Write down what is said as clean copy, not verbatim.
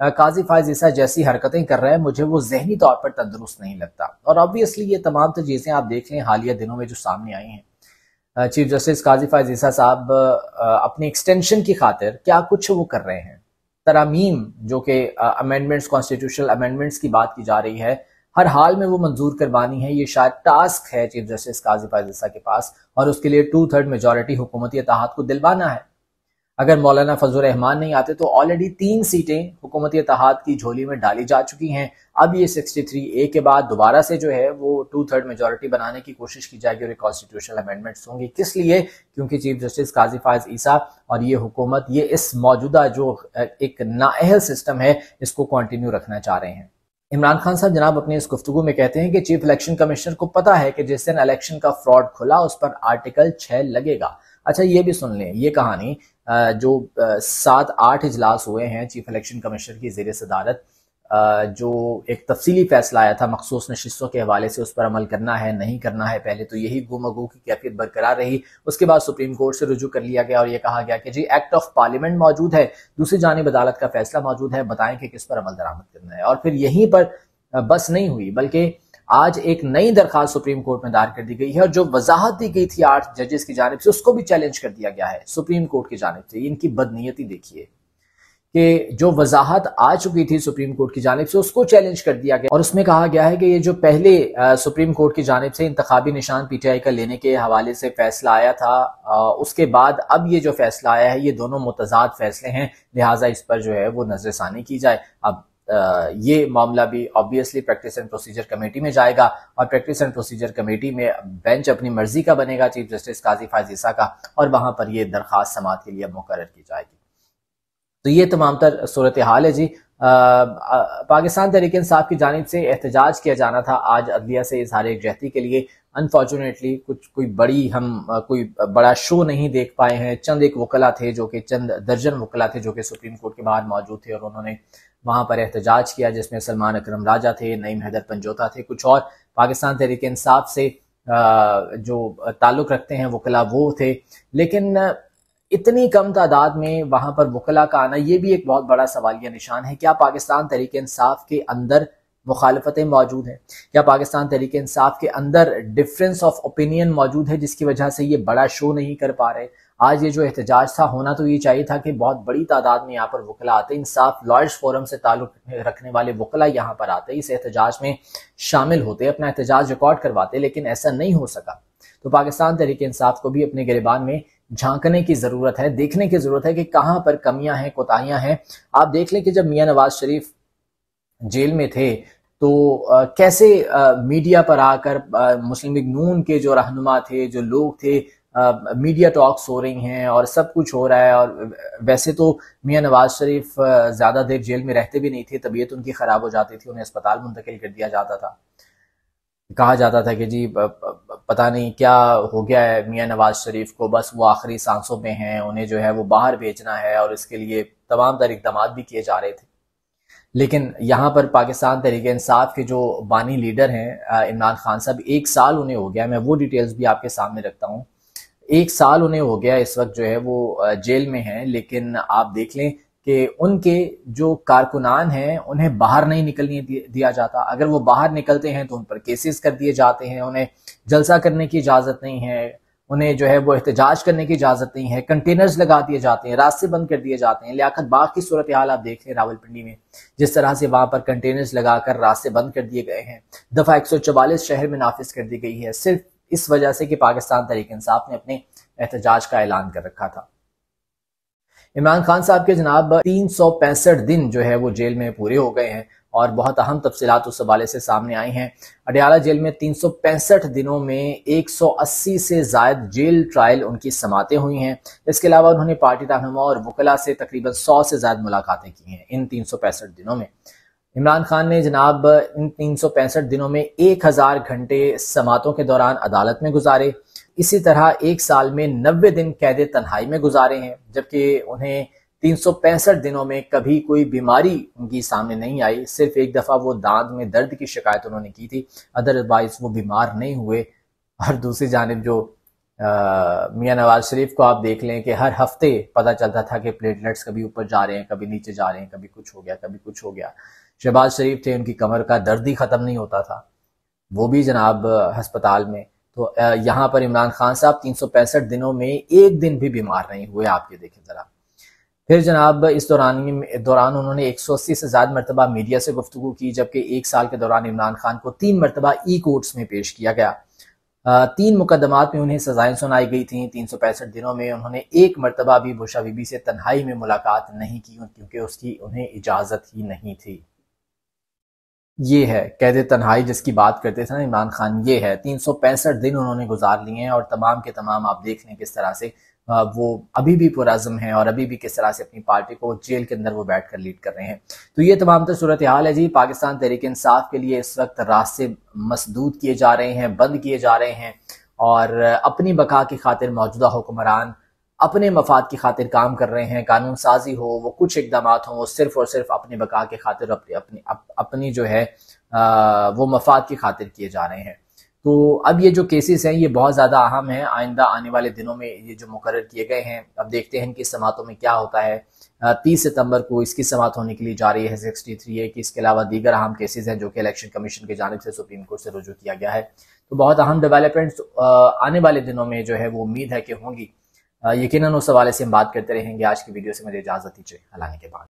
قاضی فائز عیسیٰ جیسی حرکتیں کر رہے ہیں مجھے وہ ذہنی طور پر تندرست نہیں لگتا۔ اور آبویسلی یہ تمام تو چیزیں آپ دیکھ لیں حالیہ دنوں میں جو سامنے آئی ہیں، چیف جسٹس قاضی فائز عیسیٰ صاحب اپنی ایکسٹینشن کی خاطر کیا کچھ وہ کر رہے ہیں، ترامیم جو کہ امینڈمنٹس، کانسٹیٹیوشنل امینڈمنٹس کی بات کی جا رہی ہے، ہر حال میں وہ منظور کروانی ہے۔ یہ شاید ٹاسک ہے چیف جسٹس قاضی فائز عیسیٰ کے پاس، اور اس کے لیے 2/3 میجورٹی حکومتی اتحاد کو دلوانا ہے۔ اگر مولانا فضل الرحمان نہیں آتے تو آلریڈی 3 سیٹیں حکومتی اتحاد کی جھولی میں ڈالی جا چکی ہیں۔ اب یہ 63A کے بعد دوبارہ سے جو ہے وہ 2/3 میجورٹی بنانے کی کوشش کی جائے گی، اور کانسٹیٹیوشنل امینڈمنٹس ہوں گی۔ کس لیے؟ کیونکہ چیف جسٹس قاضی فائز عیسیٰ اور یہ حکومت یہ اس موجودہ جو ایک نااہل سسٹم ہے اس کو کنٹینیو رکھنا چاہ رہے ہیں۔ عمران خان صاحب جناب اپنی اس گفتگو میں کہتے ہیں کہ چیف الیکشن کمشنر کو پتا ہے کہ جس دن الیکشن کا فراڈ کھلا اس پر آرٹیکل 6 لگے گا۔ اچھا یہ بھی سن لیں یہ کہانی، جو 7-8 اجلاس ہوئے ہیں چیف الیکشن کمشنر کی زیر صدارت، جو ایک تفصیلی فیصلہ آیا تھا مخصوص نشستوں کے حوالے سے، اس پر عمل کرنا ہے نہیں کرنا ہے، پہلے تو یہی گفتگو کی کیفیت برقرار رہی، اس کے بعد سپریم کورٹ سے رجوع کر لیا گیا اور یہ کہا گیا کہ جی ایکٹ آف پارلیمنٹ موجود ہے، دوسری جانب عدالت کا فیصلہ موجود ہے، بتائیں کہ کس پر عمل درآمد کرنا ہے۔ اور پھر یہیں پر بس نہیں ہوئی، بلکہ آج ایک نئی درخواست سپریم کورٹ میں دائر کر دی گئی ہے، اور جو وضاحت دی گئی تھی 8 ججز کی جانب سے اس کو بھی چیلنج کر دیا گیا ہے سپریم کورٹ کی جانب سے۔ ان کی بدنیتی دیکھیے کہ جو وضاحت آ چکی تھی سپریم کورٹ کی جانب سے اس کو چیلنج کر دیا گیا، اور اس میں کہا گیا ہے کہ یہ جو پہلے سپریم کورٹ کی جانب سے انتخابی نشان پی ٹی آئی کا لینے کے حوالے سے فیصلہ آیا تھا، اس کے بعد اب یہ جو فیصلہ آیا ہے یہ دونوں متضاد فیصلے ہیں، لہٰذا اس پر جو ہے وہ نظر ثانی کی جائے۔ اب یہ معاملہ بھی obviously practice and procedure committee میں جائے گا، اور پریکٹس اینڈ پروسیجر کمیٹی میں بینچ اپنی مرضی کا بنے گا چیف جسٹس قاضی فائز عیسیٰ کا، اور وہاں پر یہ درخواست سماعت کے لیے مقرر کی جائے گی۔ تو یہ تمام تر صورتحال ہے جی۔ پاکستان تحریک انصاف کی جانب سے احتجاج کیا جانا تھا آج عدلیہ سے اظہار یکجہتی کے لیے، انفارچونیٹلی کوئی بڑا شو نہیں دیکھ پائے ہیں۔ چند ایک وکلا تھے جو کہ چند درجن وکلا تھے جو کہ سپریم کورٹ کے باہر موجود تھے، اور انہوں نے وہاں پر احتجاج کیا، جس میں سلمان اکرم راجہ تھے، نعیم حیدر پنجوتا تھے، کچھ اور پاکستان تحریک انصاف سے جو تعلق رکھتے ہیں وکلا وہ تھے۔ لیکن اتنی کم تعداد میں وہاں پر وکلا کا آنا یہ بھی ایک بہت بڑا سوالیہ نشان ہے۔ کیا پاکستان تحریک انصاف کے اندر مخالفتیں موجود ہیں؟ کیا پاکستان تحریک انصاف کے اندر ڈفرینس آف اوپینین موجود ہے جس کی وجہ سے یہ بڑا شو نہیں کر پا رہے؟ آج یہ جو احتجاج تھا، ہونا تو یہ چاہیے تھا کہ بہت بڑی تعداد میں یہاں پر وکلا آتے، انصاف لائرز فورم سے تعلق رکھنے والے وکلا یہاں پر آتے، اس احتجاج میں شامل ہوتے، اپنا احتجاج ریکارڈ کرواتے، لیکن ایسا نہیں ہو سکا۔ تو پاکستان تحریک انصاف کو بھی اپنے گریبان میں جھانکنے کی ضرورت ہے، دیکھنے کی ضرورت ہے کہ کہاں پر کمیاں ہیں، کوتاہیاں ہیں۔ آپ دیکھ لیں کہ جب میاں نواز شریف جیل میں تھے تو کیسے میڈیا پر آ کر مسلم لیگ نون کے جو رہنما تھے، جو لوگ تھے، میڈیا ٹاکس ہو رہی ہیں اور سب کچھ ہو رہا ہے، اور ویسے تو میاں نواز شریف زیادہ دیر جیل میں رہتے بھی نہیں تھے، طبیعت ان کی خراب ہو جاتی تھی، انہیں اسپتال منتقل کر دیا جاتا تھا، کہا جاتا تھا کہ جی پتہ نہیں کیا ہو گیا ہے میاں نواز شریف کو، بس وہ آخری سانسوں میں ہیں، انہیں جو ہے وہ باہر بھیجنا ہے، اور اس کے لیے تمام تر اقدامات بھی کیے جا رہے تھے۔ لیکن یہاں پر پاکستان تحریک انصاف کے جو بانی لیڈر ہیں عمران خان صاحب، 1 سال انہیں ہو گیا، میں وہ ڈیٹیلز بھی آپ کے سامنے رکھتا ہوں، 1 سال انہیں ہو گیا اس وقت جو ہے وہ جیل میں ہیں، لیکن آپ دیکھ لیں کہ ان کے جو کارکنان ہیں انہیں باہر نہیں نکلنے دیا جاتا، اگر وہ باہر نکلتے ہیں تو ان پر کیسز کر دیے جاتے ہیں، انہیں جلسہ کرنے کی اجازت نہیں ہے، انہیں جو ہے وہ احتجاج کرنے کی اجازت نہیں ہے، کنٹینرز لگا دیے جاتے ہیں، راستے بند کر دیے جاتے ہیں۔ لیاقت باغ کی صورتحال آپ دیکھ لیں راولپنڈی میں، جس طرح سے وہاں پر کنٹینرز لگا کر راستے بند کر دیے گئے ہیں، دفعہ 144 شہر میں نافذ کر دی گئی ہے، صرف اس وجہ سے کہ پاکستان تحریک انصاف نے اپنے احتجاج کا اعلان کر رکھا تھا۔ عمران خان صاحب کے جناب 365 دن جو ہے وہ جیل میں پورے ہو گئے ہیں، اور بہت اہم تفصیلات اس حوالے سے سامنے آئی ہیں۔ اڈیالہ جیل میں 365 دنوں میں 180 سے زائد جیل ٹرائل ان کی سماعتیں ہوئی ہیں۔ اس کے علاوہ انہوں نے پارٹی رہنما اور وکلا سے تقریباً 100 سے زائد ملاقاتیں کی ہیں ان 365 دنوں میں۔ عمران خان نے جناب ان 365 دنوں میں 1000 گھنٹے سماعتوں کے دوران عدالت میں گزارے، اسی طرح 1 سال میں 90 دن قید تنہائی میں گزارے ہیں، جبکہ انہیں 365 دنوں میں کبھی کوئی بیماری ان کی سامنے نہیں آئی، صرف ایک دفعہ وہ دانت میں درد کی شکایت انہوں نے کی تھی، ادروائز وہ بیمار نہیں ہوئے۔ اور دوسری جانب جو میاں نواز شریف کو آپ دیکھ لیں کہ ہر ہفتے پتہ چلتا تھا کہ پلیٹلیٹس کبھی اوپر جا رہے ہیں، کبھی نیچے جا رہے ہیں، کبھی کچھ ہو گیا، کبھی کچھ ہو گیا۔ شہباز شریف تھے، ان کی کمر کا درد ہی ختم نہیں ہوتا تھا، وہ بھی جناب ہسپتال میں۔ تو یہاں پر عمران خان صاحب 365 دنوں میں ایک دن بھی بیمار نہیں ہوئے، آپ یہ دیکھیں ذرا۔ پھر جناب اس دوران انہوں نے 180 سے زائد مرتبہ میڈیا سے گفتگو کی، جبکہ ایک سال کے دوران عمران خان کو 3 مرتبہ ای کورٹس میں پیش کیا گیا۔ 3 مقدمات میں انہیں سزائیں سنائی گئی تھیں۔ 365 دنوں میں انہوں نے ایک مرتبہ بھی بشرا بی بی سے تنہائی میں ملاقات نہیں کی، کیونکہ اس کی انہیں اجازت ہی نہیں تھی۔ یہ ہے قید تنہائی جس کی بات کرتے تھے نا عمران خان، یہ ہے 365 دن انہوں نے گزار لیے ہیں، اور تمام کے تمام آپ دیکھ لیں کس طرح سے وہ ابھی بھی پرعزم ہیں، اور ابھی بھی کس طرح سے اپنی پارٹی کو جیل کے اندر وہ بیٹھ کر لیڈ کر رہے ہیں۔ تو یہ تمام تر صورتحال ہے جی۔ پاکستان تحریک انصاف کے لیے اس وقت راستے مسدود کیے جا رہے ہیں، بند کیے جا رہے ہیں، اور اپنی بقا کی خاطر موجودہ حکمران اپنے مفاد کی خاطر کام کر رہے ہیں۔ قانون سازی ہو، وہ کچھ اقدامات ہوں، وہ صرف اور صرف اپنی بقا کی خاطر، اپنی جو ہے وہ مفاد کی خاطر کیے جا رہے ہیں۔ تو اب یہ جو کیسز ہیں یہ بہت زیادہ اہم ہیں، آئندہ آنے والے دنوں میں یہ جو مقرر کیے گئے ہیں، اب دیکھتے ہیں ان کی سماعتوں میں کیا ہوتا ہے۔ 30 ستمبر کو اس کی سماعت ہونے کے لیے جا رہی ہے 63A کی، اس کے علاوہ دیگر اہم کیسز ہیں جو کہ الیکشن کمیشن کی جانب سے سپریم کورٹ سے رجوع کیا گیا ہے۔ تو بہت اہم ڈیولپمنٹس آنے والے دنوں میں جو ہے وہ امید ہے کہ ہوں گی۔ یقیناً اس حوالے سے ہم بات کرتے رہیں گے۔ آج کی ویڈیو سے مجھے اجازت دیجیے، اللہ نے کے بعد۔